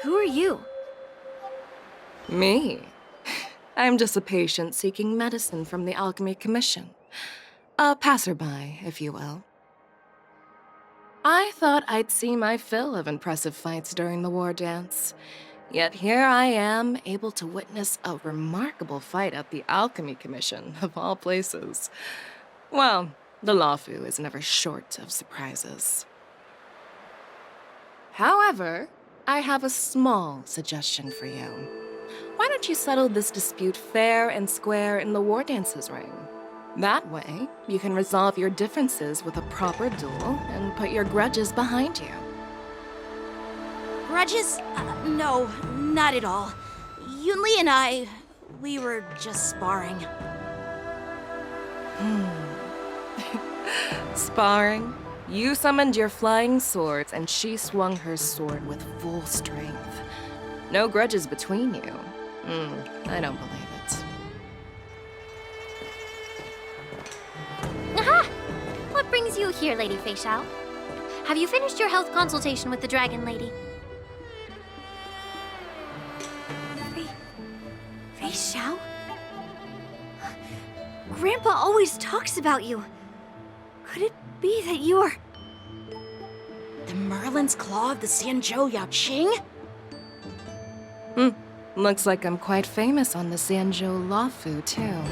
Who are you? Me? I'm just a patient seeking medicine from the Alchemy Commission. A passerby, if you will. I thought I'd see my fill of impressive fights during the war dance. Yet here I am, able to witness a remarkable fight at the Alchemy Commission, of all places. Well, the Luofu is never short of surprises. However, I have a small suggestion for you. Why don't you settle this dispute fair and square in the war dances ring? That way, you can resolve your differences with a proper duel and put your grudges behind you. Grudges? No, not at all. Yunli and we were just sparring. Sparring? You summoned your flying swords and she swung her sword with full strength. No grudges between you. I don't believe it. Aha! What brings you here, Lady Feixiao? Have you finished your health consultation with the Dragon Lady? Feixiao? Grandpa always talks about you. Could it be that you're... the Merlin's Claw of the Xianzhou Yaoqing? Looks like I'm quite famous on the Xianzhou Luofu, too.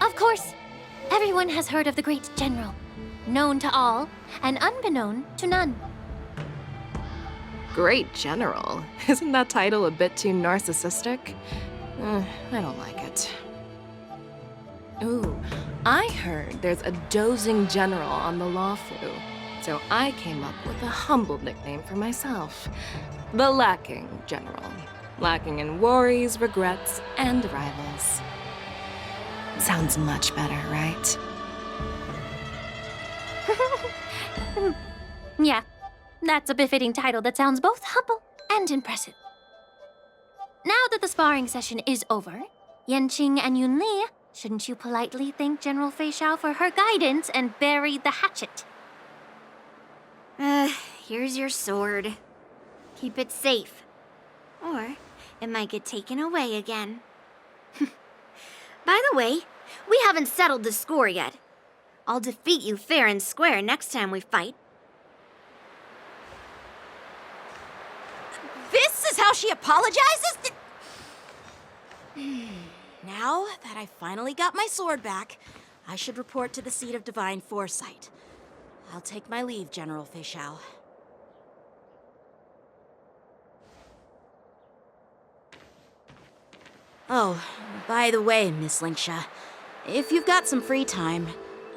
Of course. Everyone has heard of the great general. Known to all, and unbeknown to none. Great General? Isn't that title a bit too narcissistic? I don't like it. Ooh, I heard there's a dozing general on the Luofu, so I came up with a humble nickname for myself. The Lacking General. Lacking in worries, regrets, and rivals. Sounds much better, right? Yeah, that's a befitting title that sounds both humble and impressive. Now that the sparring session is over, Yanqing and Yunli, shouldn't you politely thank General Feixiao for her guidance and bury the hatchet? Here's your sword. Keep it safe. Or it might get taken away again. By the way, we haven't settled the score yet. I'll defeat you fair and square next time we fight. This is how she apologizes? Now that I finally got my sword back, I should report to the seat of divine foresight. I'll take my leave, General Feixiao. Oh, by the way, Miss Linksha, if you've got some free time,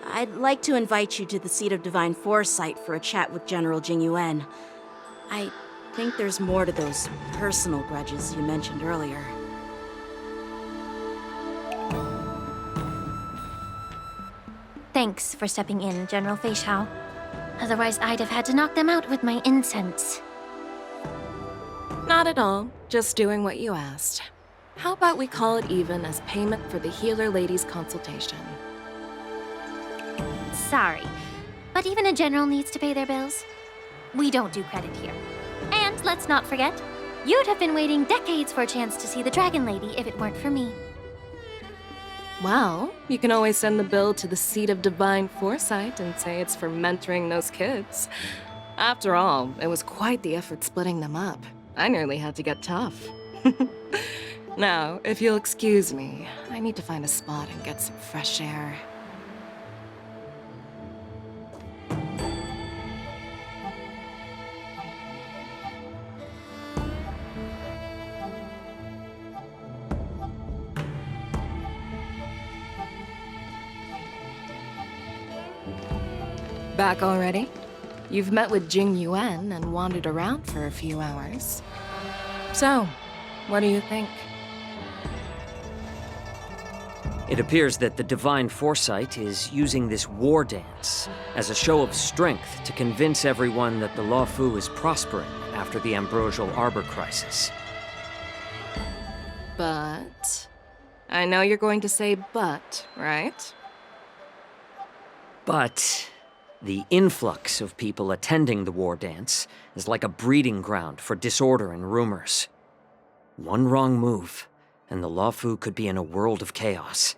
I'd like to invite you to the seat of divine foresight for a chat with General Jingyuan. I think there's more to those personal grudges you mentioned earlier. Thanks for stepping in, General Feixiao. Otherwise, I'd have had to knock them out with my incense. Not at all. Just doing what you asked. How about we call it even as payment for the healer lady's consultation? Sorry, but even a general needs to pay their bills. We don't do credit here. And let's not forget, you'd have been waiting decades for a chance to see the Dragon Lady if it weren't for me. Well, you can always send the bill to the seat of divine foresight and say it's for mentoring those kids. After all, it was quite the effort splitting them up. I nearly had to get tough. Now, if you'll excuse me, I need to find a spot and get some fresh air. Back already? You've met with Jing Yuan and wandered around for a few hours. So, what do you think? It appears that the Divine Foresight is using this war dance as a show of strength to convince everyone that the Luofu is prospering after the Ambrosial Arbor crisis. But... I know you're going to say but, right? But The influx of people attending the war dance is like a breeding ground for disorder and rumors. One wrong move, and the Luofu could be in a world of chaos.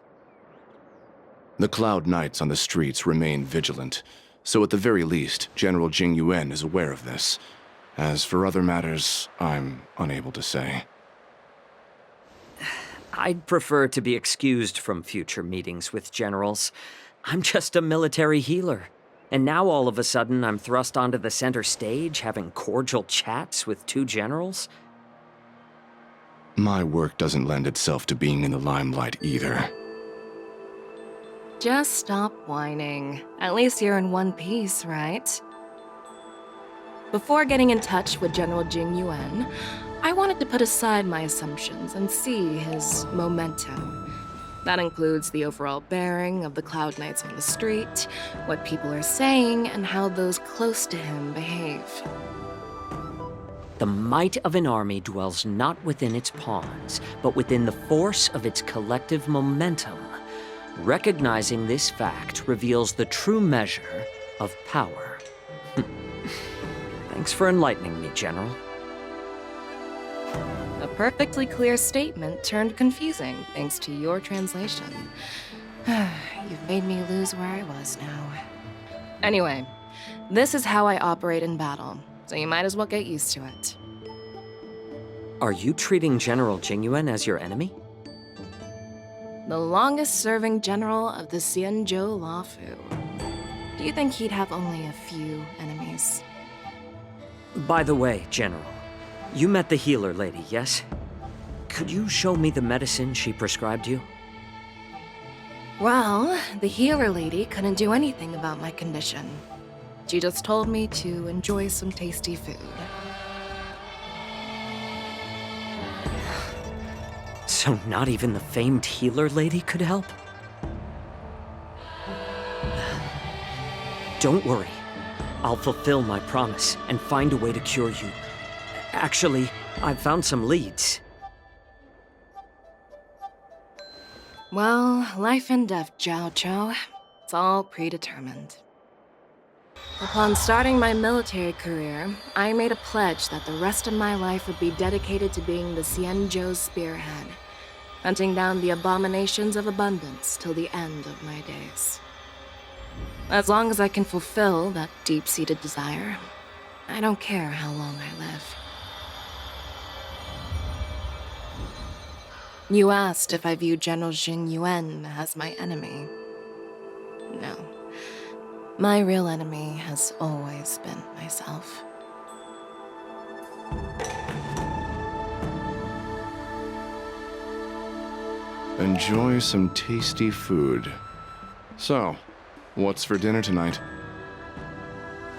The Cloud Knights on the streets remain vigilant, so at the very least, General Jing Yuan is aware of this. As for other matters, I'm unable to say. I'd prefer to be excused from future meetings with generals. I'm just a military healer. And now all of a sudden I'm thrust onto the center stage having cordial chats with two generals? My work doesn't lend itself to being in the limelight either. Just stop whining. At least you're in one piece, right? Before getting in touch with General Jing Yuan, I wanted to put aside my assumptions and see his momentum. That includes the overall bearing of the Cloud Knights on the street, what people are saying, and how those close to him behave. The might of an army dwells not within its pawns, but within the force of its collective momentum. Recognizing this fact reveals the true measure of power. Thanks for enlightening me, General. A perfectly clear statement turned confusing thanks to your translation. You've made me lose where I was now. Anyway, this is how I operate in battle, so you might as well get used to it. Are you treating General Jing Yuan as your enemy? The longest-serving general of the Xianzhou Luofu. Do you think he'd have only a few enemies? By the way, General, you met the healer lady, yes? Could you show me the medicine she prescribed you? Well, the healer lady couldn't do anything about my condition. She just told me to enjoy some tasty food. So not even the famed healer lady could help? Don't worry. I'll fulfill my promise and find a way to cure you. Actually, I've found some leads. Well, life and death, Jiao Chou. It's all predetermined. Upon starting my military career, I made a pledge that the rest of my life would be dedicated to being the Xianzhou spearhead, hunting down the abominations of abundance till the end of my days. As long as I can fulfill that deep-seated desire, I don't care how long I live. You asked if I view General Jing Yuan as my enemy. No. My real enemy has always been myself. Enjoy some tasty food. So, what's for dinner tonight?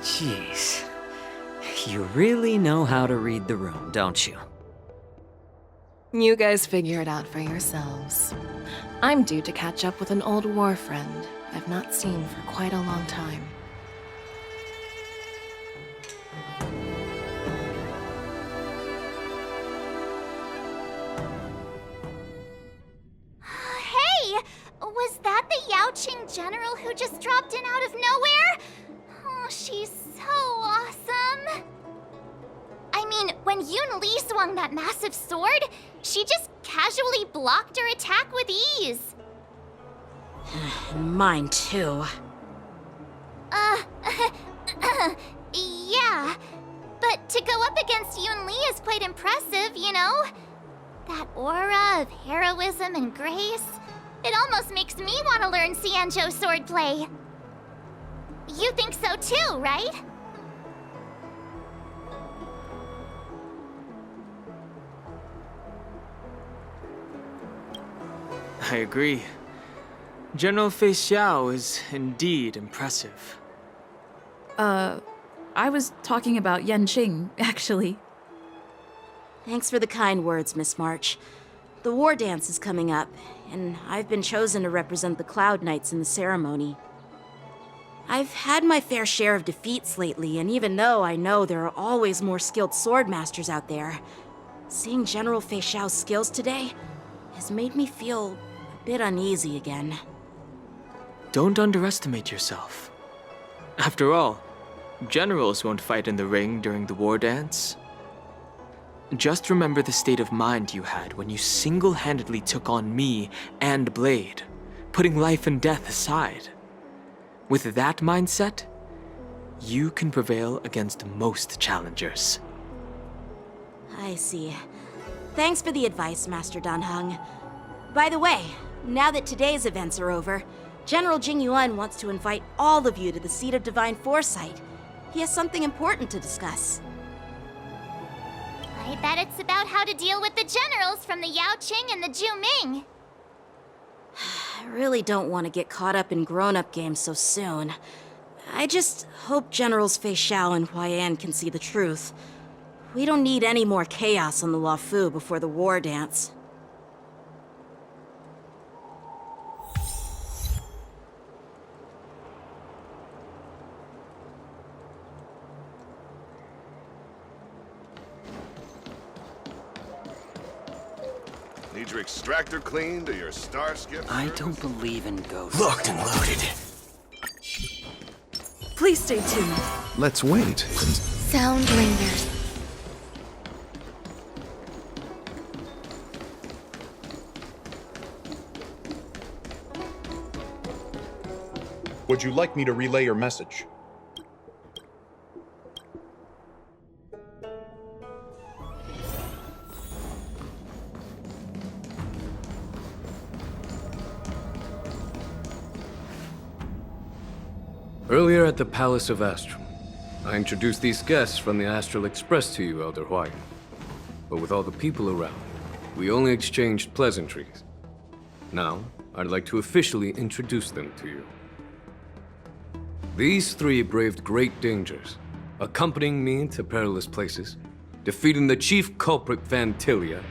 Jeez. You really know how to read the room, don't you? You guys figure it out for yourselves. I'm due to catch up with an old war friend I've not seen for quite a long time. Hey! Was that the Yaoqing general who just dropped in out of nowhere? Oh, she's so awesome! I mean, when Yun Li swung that massive sword, she just casually blocked her attack with ease. Mine too. Yeah. But to go up against Yun Li is quite impressive, you know? That aura of heroism and grace, it almost makes me want to learn Xianzhou swordplay. You think so too, right? I agree. General Feixiao is indeed impressive. I was talking about Yanqing, actually. Thanks for the kind words, Miss March. The war dance is coming up, and I've been chosen to represent the Cloud Knights in the ceremony. I've had my fair share of defeats lately, and even though I know there are always more skilled sword masters out there, seeing General Feixiao's skills today has made me feel a bit uneasy again. Don't underestimate yourself. After all, generals won't fight in the ring during the war dance. Just remember the state of mind you had when you single-handedly took on me and Blade, putting life and death aside. With that mindset, you can prevail against most challengers. I see. Thanks for the advice, Master Danheng. By the way, now that today's events are over, General Jing Yuan wants to invite all of you to the Seat of Divine Foresight. He has something important to discuss. I bet it's about how to deal with the generals from the Yao Qing and the Ju Ming. I really don't want to get caught up in grown-up games so soon. I just hope Generals Feixiao and Huaiyan can see the truth. We don't need any more chaos on the Luofu before the war dance. Need your extractor cleaned or your star skip? I don't believe in ghosts. Locked and loaded. Please stay tuned. Let's wait. Sound lingers. Would you like me to relay your message? Earlier at the Palace of Astral, I introduced these guests from the Astral Express to you, Elder Huaiyan. But with all the people around, we only exchanged pleasantries. Now, I'd like to officially introduce them to you. These three braved great dangers, accompanying me to perilous places, defeating the chief culprit Vantilia,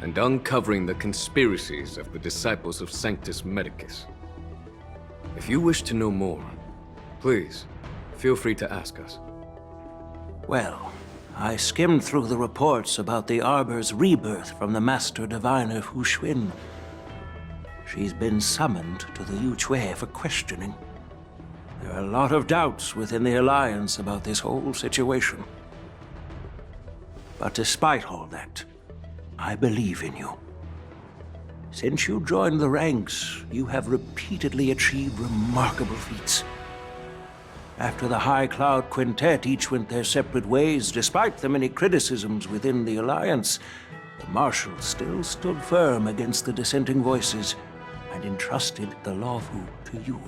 and uncovering the conspiracies of the disciples of Sanctus Medicus. If you wish to know more, please, feel free to ask us. Well, I skimmed through the reports about the Arbor's rebirth from the Master Diviner Fu Xuan. She's been summoned to the Yu Chui for questioning. There are a lot of doubts within the Alliance about this whole situation. But despite all that, I believe in you. Since you joined the ranks, you have repeatedly achieved remarkable feats. After the High Cloud Quintet each went their separate ways, despite the many criticisms within the Alliance, the Marshal still stood firm against the dissenting voices and entrusted the Luofu to you.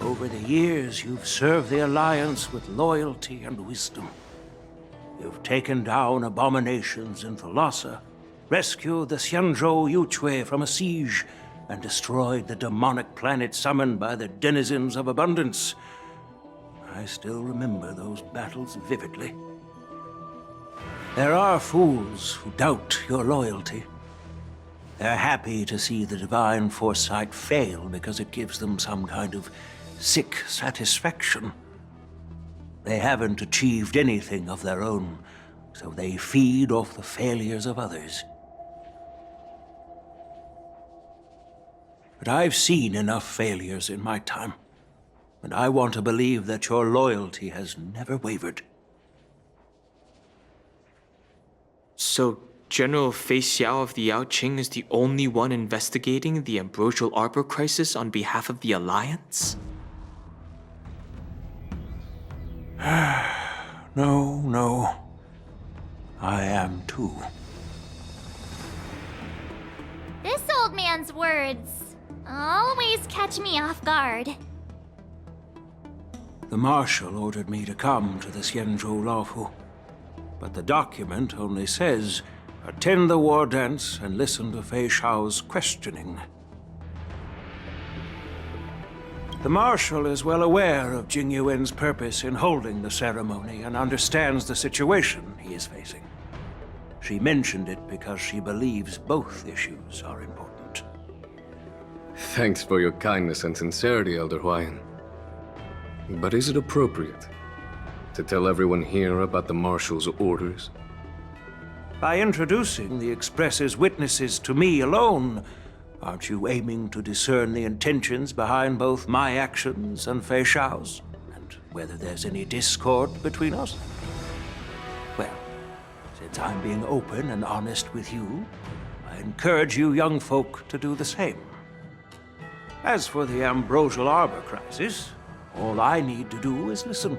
Over the years, you've served the Alliance with loyalty and wisdom. You've taken down abominations in Thalassa, rescued the Xianzhou Yu Chui from a siege, and destroyed the demonic planet summoned by the denizens of abundance. I still remember those battles vividly. There are fools who doubt your loyalty. They're happy to see the divine foresight fail because it gives them some kind of sick satisfaction. They haven't achieved anything of their own, so they feed off the failures of others. But I've seen enough failures in my time, and I want to believe that your loyalty has never wavered. So, General Feixiao of the Yao Qing is the only one investigating the Ambrosial Arbor crisis on behalf of the Alliance? No. I am too. This old man's words always catch me off guard. The Marshal ordered me to come to the Xianzhou Luofu, but the document only says, attend the war dance and listen to Feixiao's questioning. The Marshal is well aware of Jing Yuan's purpose in holding the ceremony and understands the situation he is facing. She mentioned it because she believes both issues are important. Thanks for your kindness and sincerity, Elder Huaiyan. But is it appropriate to tell everyone here about the Marshal's orders? By introducing the Express's witnesses to me alone, Aren't you aiming to discern the intentions behind both my actions and Feixiao's? And whether there's any discord between us? Well, since I'm being open and honest with you, I encourage you young folk to do the same. As for the Ambrosial Arbor crisis, all I need to do is listen.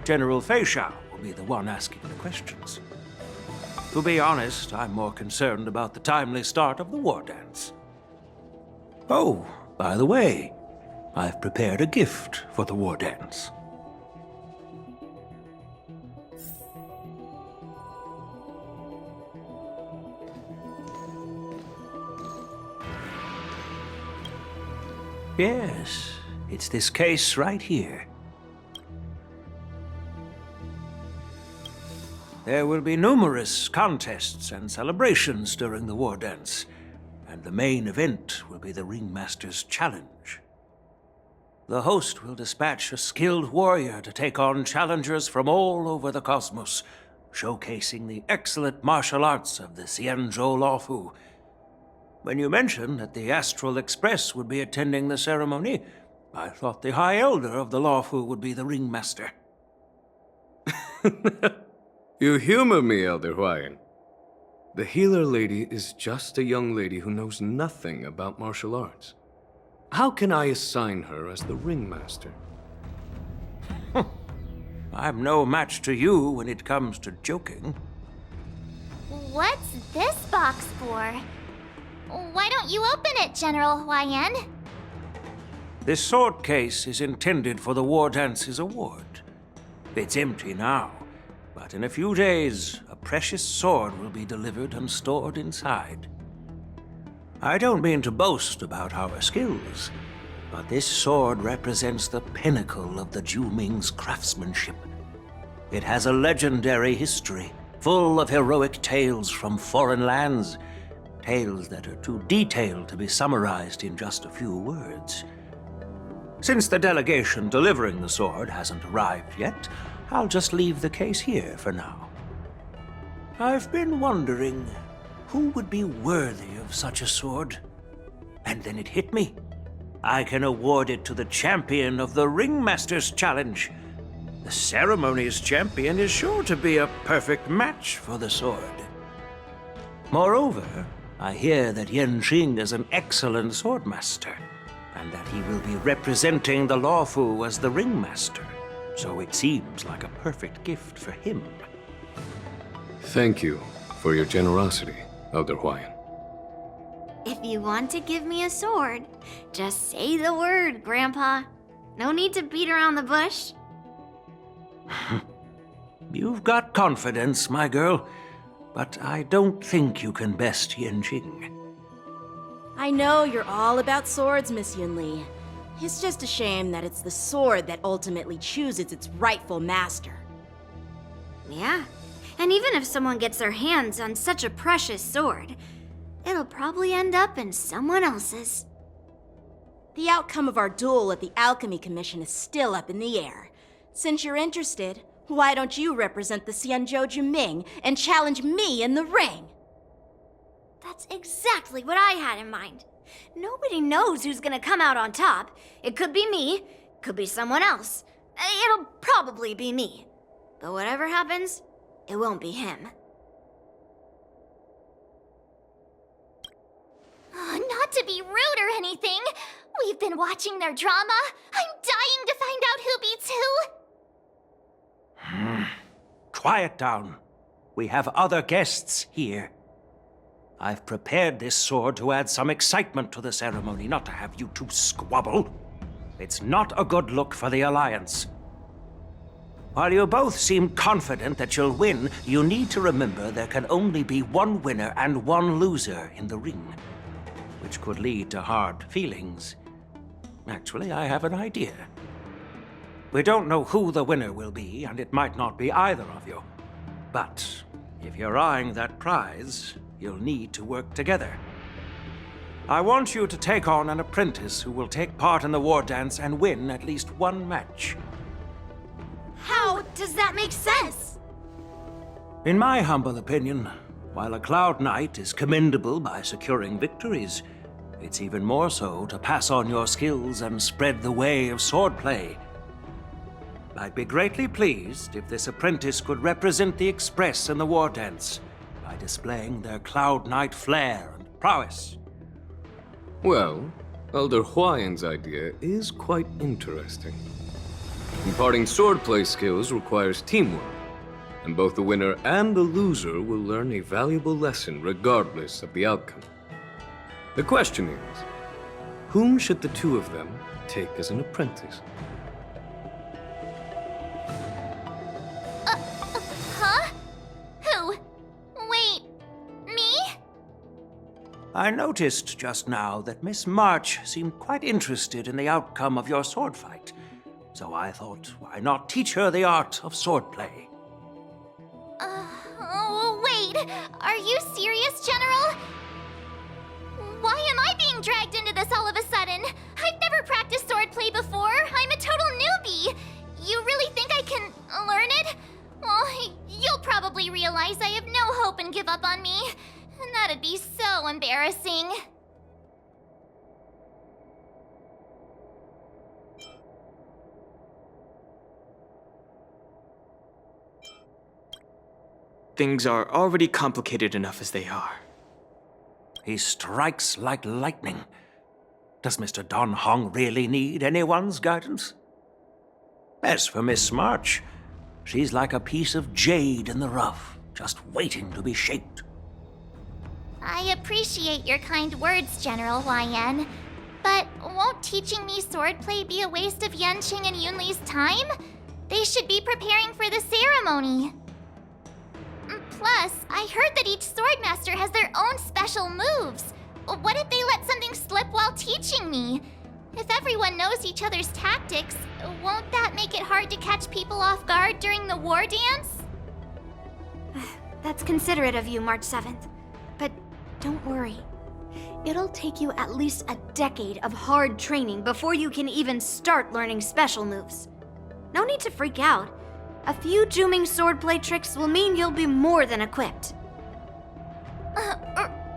General Feixiao will be the one asking the questions. To be honest, I'm more concerned about the timely start of the war dance. Oh, by the way, I've prepared a gift for the war dance. Yes, it's this case right here. There will be numerous contests and celebrations during the war dance, and the main event will be the Ringmaster's Challenge. The host will dispatch a skilled warrior to take on challengers from all over the cosmos, showcasing the excellent martial arts of the Xianzhou Luofu. When you mentioned that the Astral Express would be attending the ceremony, I thought the High Elder of the Luofu would be the Ringmaster. You humor me, Elder Huayan. The healer lady is just a young lady who knows nothing about martial arts. How can I assign her as the ringmaster? I'm no match to you when it comes to joking. What's this box for? Why don't you open it, General Huayan? This sword case is intended for the War Dance's award. It's empty now, but in a few days, a precious sword will be delivered and stored inside. I don't mean to boast about our skills, but this sword represents the pinnacle of the Zhuming's craftsmanship. It has a legendary history, full of heroic tales from foreign lands, tales that are too detailed to be summarized in just a few words. Since the delegation delivering the sword hasn't arrived yet, I'll just leave the case here for now. I've been wondering who would be worthy of such a sword. And then it hit me. I can award it to the champion of the Ringmaster's Challenge. The ceremony's champion is sure to be a perfect match for the sword. Moreover, I hear that Yanqing is an excellent swordmaster, and that he will be representing the Luofu as the Ringmaster. So it seems like a perfect gift for him. Thank you for your generosity, Elder Huayan. If you want to give me a sword, just say the word, Grandpa. No need to beat around the bush. You've got confidence, my girl, but I don't think you can best Yanqing. I know you're all about swords, Miss Yunli. It's just a shame that it's the sword that ultimately chooses its rightful master. Yeah, and even if someone gets their hands on such a precious sword, it'll probably end up in someone else's. The outcome of our duel at the Alchemy Commission is still up in the air. Since you're interested, why don't you represent the Xianzhou Juming and challenge me in the ring? That's exactly what I had in mind. Nobody knows who's gonna come out on top. It could be me, could be someone else. It'll probably be me. But whatever happens, it won't be him. Not to be rude or anything, we've been watching their drama. I'm dying to find out who beats who. Quiet down. We have other guests here. I've prepared this sword to add some excitement to the ceremony, not to have you two squabble. It's not a good look for the Alliance. While you both seem confident that you'll win, you need to remember there can only be one winner and one loser in the ring, which could lead to hard feelings. Actually, I have an idea. We don't know who the winner will be, and it might not be either of you. But if you're eyeing that prize, you'll need to work together. I want you to take on an apprentice who will take part in the war dance and win at least one match. How does that make sense? In my humble opinion, while a Cloud Knight is commendable by securing victories, It's even more so to pass on your skills and spread the way of swordplay. I'd be greatly pleased if this apprentice could represent the Express in the war dance by displaying their Cloud Knight flair and prowess. Well, Elder Huayan's idea is quite interesting. Imparting swordplay skills requires teamwork, and both the winner and the loser will learn a valuable lesson regardless of the outcome. The question is, whom should the two of them take as an apprentice? Huh? Who? Wait, me? I noticed just now that Miss March seemed quite interested in the outcome of your sword fight. So I thought, why not teach her the art of swordplay? Oh, wait. Are you serious, General? Why am I being dragged into this all of a sudden? I've never practiced swordplay before. I'm a total newbie. You really think I can learn it? Well, you'll probably realize I have no hope and give up on me. And that'd be so embarrassing. Things are already complicated enough as they are. He strikes like lightning. Does Mr. Don Hong really need anyone's guidance? As for Miss March, she's like a piece of jade in the rough, just waiting to be shaped. I appreciate your kind words, General Huayan. But won't teaching me swordplay be a waste of Yanqing and Yunli's time? They should be preparing for the ceremony. Plus, I heard that each swordmaster has their own special moves. What if they let something slip while teaching me? If everyone knows each other's tactics, won't that make it hard to catch people off guard during the war dance? That's considerate of you, March 7th. But don't worry. It'll take you at least a decade of hard training before you can even start learning special moves. No need to freak out. A few Juming swordplay tricks will mean you'll be more than equipped.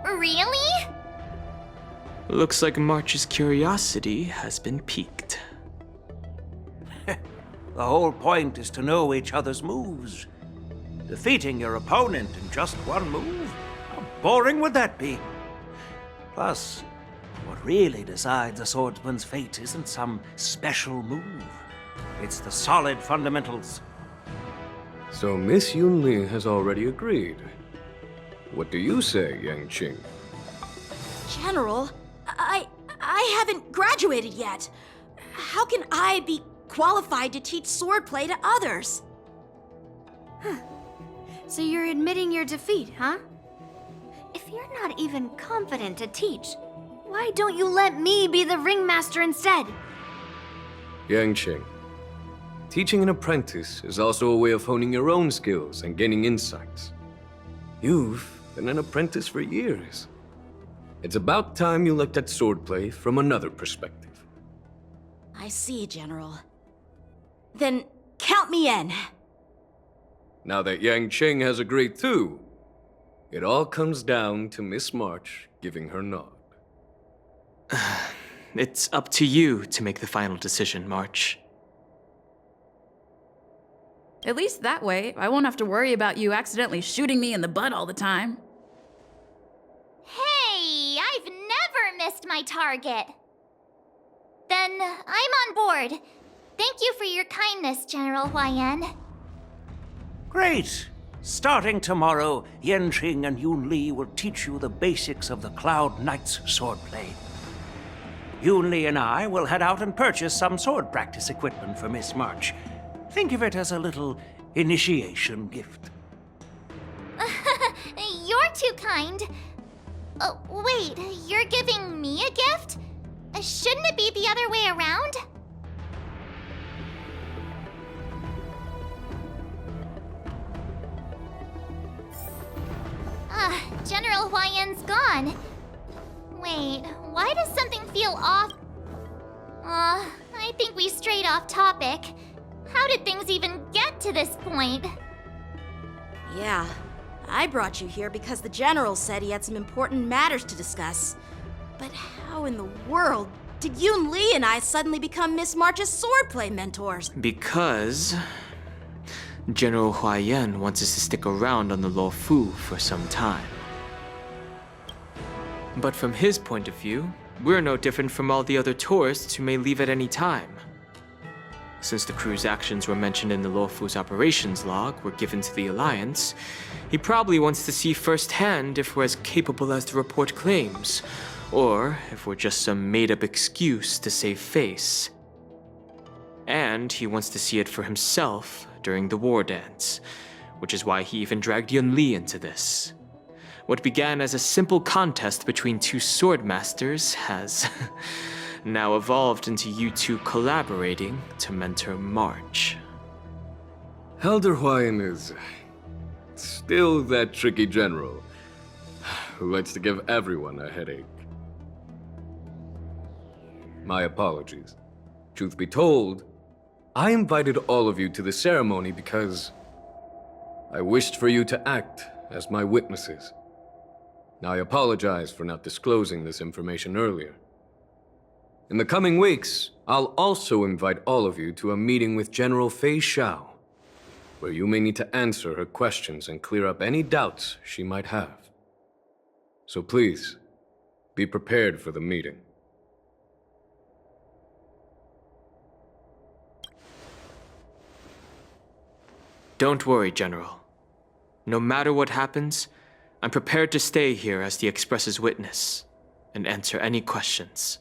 Really? Looks like March's curiosity has been piqued. The whole point is to know each other's moves. Defeating your opponent in just one move? How boring would that be? Plus, what really decides a swordsman's fate isn't some special move. It's the solid fundamentals. So Miss Yunli has already agreed. What do you say, Yanqing? General, I haven't graduated yet. How can I be qualified to teach swordplay to others? So you're admitting your defeat, huh? If you're not even confident to teach, why don't you let me be the ringmaster instead? Yanqing, teaching an apprentice is also a way of honing your own skills and gaining insights. You've been an apprentice for years. It's about time you looked at swordplay from another perspective. I see, General. Then count me in. Now that Yanqing has agreed too, it all comes down to Miss March giving her nod. It's up to you to make the final decision, March. At least that way, I won't have to worry about you accidentally shooting me in the butt all the time. Hey, I've never missed my target. Then I'm on board. Thank you for your kindness, General Huayan. Great! Starting tomorrow, Yanqing and Yunli will teach you the basics of the Cloud Knight's swordplay. Yunli and I will head out and purchase some sword practice equipment for Miss March. Think of it as a little initiation gift. You're too kind. Wait, you're giving me a gift? Shouldn't it be the other way around? General Huayan's gone. Wait, why does something feel off? I think we strayed off topic. How did things even get to this point? Yeah, I brought you here because the General said he had some important matters to discuss. But how in the world did Yoon Lee and I suddenly become Miss March's swordplay mentors? Because General Huaiyan wants us to stick around on the Luofu for some time. But from his point of view, we're no different from all the other tourists who may leave at any time. Since the crew's actions were mentioned in the Luofu's operations log were given to the Alliance, he probably wants to see firsthand if we're as capable as the report claims, or if we're just some made-up excuse to save face. And he wants to see it for himself during the war dance, which is why he even dragged Yun Li into this. What began as a simple contest between two sword masters has now evolved into you two collaborating to mentor March. Elder Huaiyan is still that tricky general who likes to give everyone a headache. My apologies. Truth be told, I invited all of you to the ceremony because I wished for you to act as my witnesses. Now, I apologize for not disclosing this information earlier. In the coming weeks, I'll also invite all of you to a meeting with General Feixiao, where you may need to answer her questions and clear up any doubts she might have. So please, be prepared for the meeting. Don't worry, General. No matter what happens, I'm prepared to stay here as the Express's witness and answer any questions.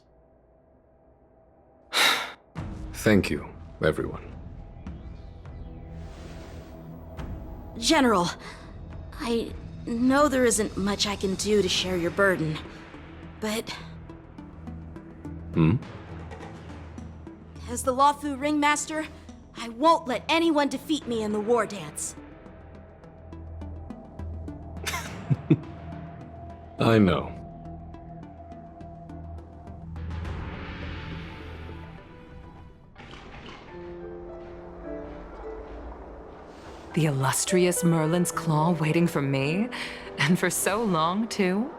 Thank you, everyone. General, I know there isn't much I can do to share your burden, but... As the Luofu ringmaster, I won't let anyone defeat me in the war dance. I know. The illustrious Merlin's Claw waiting for me? And for so long, too?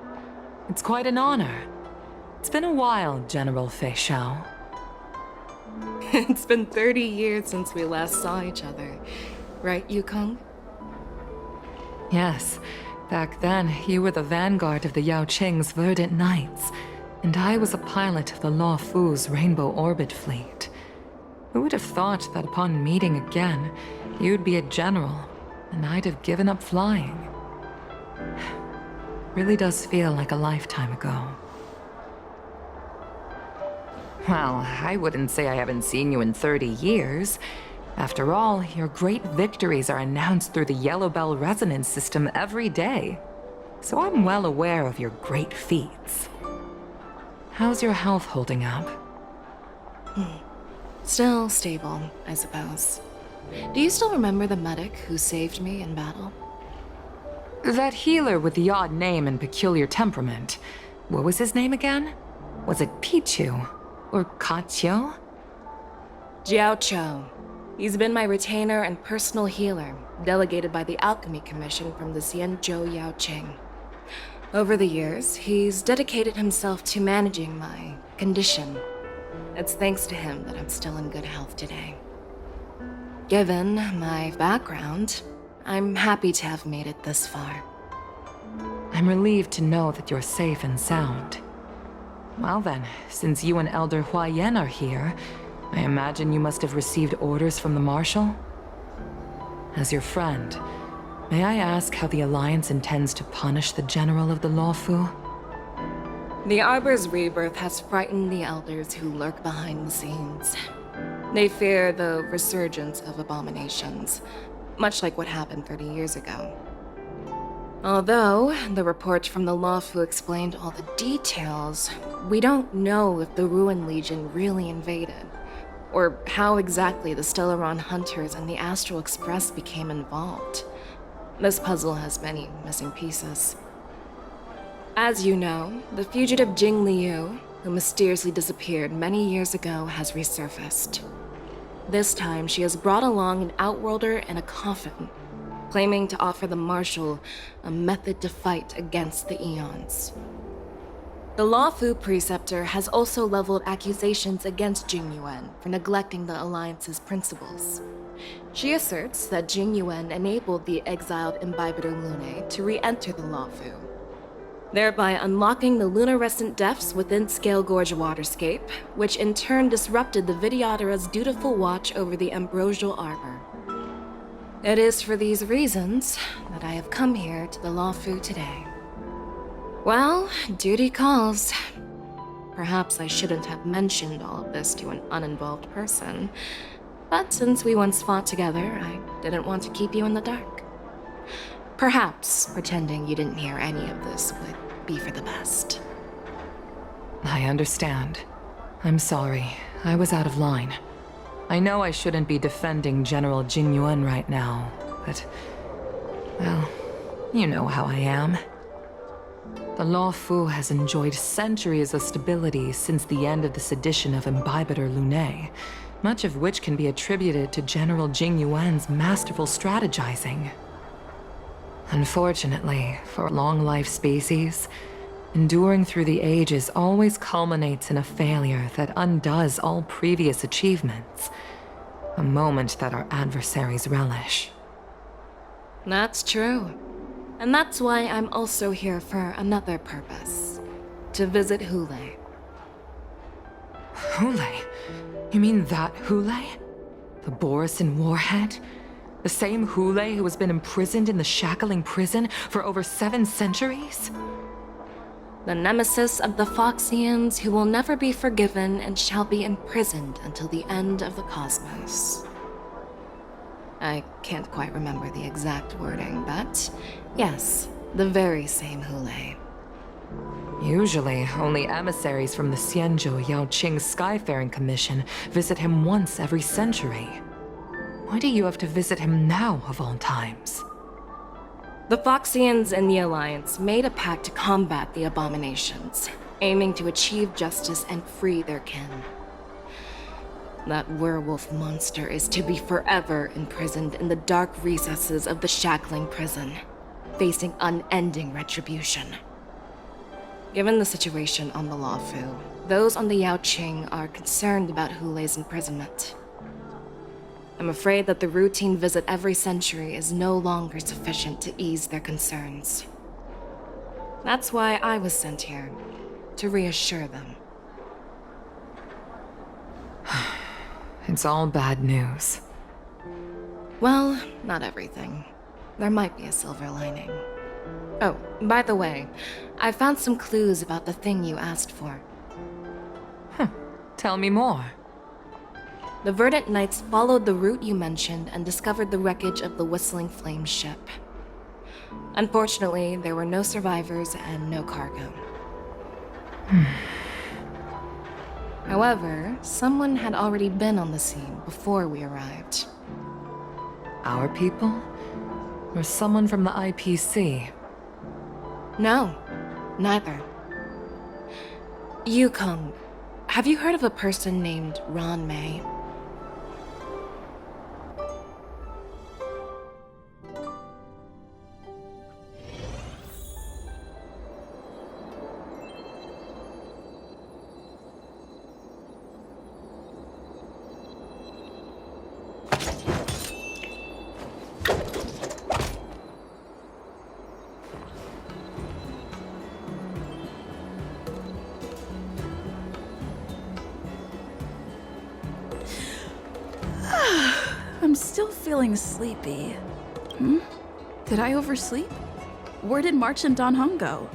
It's quite an honor. It's been a while, General Feixiao. It's been 30 years since we last saw each other. Right, Yukong? Yes. Back then, you were the vanguard of the Yao Qing's Verdant Knights, and I was a pilot of the Luofu's Rainbow Orbit Fleet. Who would have thought that upon meeting again, you'd be a general, and I'd have given up flying? Really does feel like a lifetime ago. Well, I wouldn't say I haven't seen you in 30 years. After all, your great victories are announced through the Yellow Bell resonance system every day. So I'm well aware of your great feats. How's your health holding up? Still stable, I suppose. Do you still remember the medic who saved me in battle? That healer with the odd name and peculiar temperament. What was his name again? Was it Pichu? Or Kachio? Jiao Cho. He's been my retainer and personal healer, delegated by the Alchemy Commission from the Xianzhou Yao Qing. Over the years, he's dedicated himself to managing my condition. It's thanks to him that I'm still in good health today. Given my background, I'm happy to have made it this far. I'm relieved to know that you're safe and sound. Well then, since you and Elder Huaiyan are here, I imagine you must have received orders from the Marshal? As your friend, may I ask how the Alliance intends to punish the General of the Luofu? The Arbor's rebirth has frightened the elders who lurk behind the scenes. They fear the resurgence of abominations, much like what happened 30 years ago. Although the report from the Luofu explained all the details, we don't know if the Ruin Legion really invaded, or how exactly the Stellaron Hunters and the Astral Express became involved. This puzzle has many missing pieces. As you know, the fugitive Jing Liu, who mysteriously disappeared many years ago, has resurfaced. This time, she has brought along an outworlder and a coffin, claiming to offer the Marshal a method to fight against the Eons. The Luofu preceptor has also leveled accusations against Jing Yuan for neglecting the Alliance's principles. She asserts that Jing Yuan enabled the exiled Imbibitor Lunae to re-enter the Luofu, thereby unlocking the lunarescent depths within Scale Gorge waterscape, which in turn disrupted the Vidyadhara's dutiful watch over the Ambrosial Arbor. It is for these reasons that I have come here to the Luofu today. Well, duty calls. Perhaps I shouldn't have mentioned all of this to an uninvolved person, but since we once fought together, I didn't want to keep you in the dark. Perhaps pretending you didn't hear any of this would be for the best. I understand. I'm sorry. I was out of line. I know I shouldn't be defending General Jing Yuan right now, but... well, you know how I am. The Luofu has enjoyed centuries of stability since the end of the sedition of Imbibitor Lunae, much of which can be attributed to General Jing Yuan's masterful strategizing. Unfortunately, for long-life species, enduring through the ages always culminates in a failure that undoes all previous achievements, a moment that our adversaries relish. That's true. And that's why I'm also here for another purpose. To visit Hoolay. Hoolay? You mean that Hoolay? The Borisin warhead? The same Hoolay who has been imprisoned in the shackling prison for over 7 centuries? The nemesis of the Foxians who will never be forgiven and shall be imprisoned until the end of the cosmos. I can't quite remember the exact wording, but yes, the very same Hoolay. Usually, only emissaries from the Xianzhou Yaoqing Skyfaring Commission visit him once every century. Why do you have to visit him now, of all times? The Foxians and the Alliance made a pact to combat the abominations, aiming to achieve justice and free their kin. That werewolf monster is to be forever imprisoned in the dark recesses of the shackling prison, facing unending retribution. Given the situation on the Luofu, those on the Yaoqing are concerned about Hoolay's imprisonment. I'm afraid that the routine visit every century is no longer sufficient to ease their concerns. That's why I was sent here, to reassure them. It's all bad news. Well, not everything. There might be a silver lining. Oh, by the way, I found some clues about the thing you asked for. Tell me more. The Verdant Knights followed the route you mentioned and discovered the wreckage of the Whistling Flame ship. Unfortunately, there were no survivors and no cargo. However, someone had already been on the scene before we arrived. Our people? Or someone from the IPC? No, neither. Yukong, have you heard of a person named Ron May? I'm still feeling sleepy. Did I oversleep? Where did March and Don Hung go?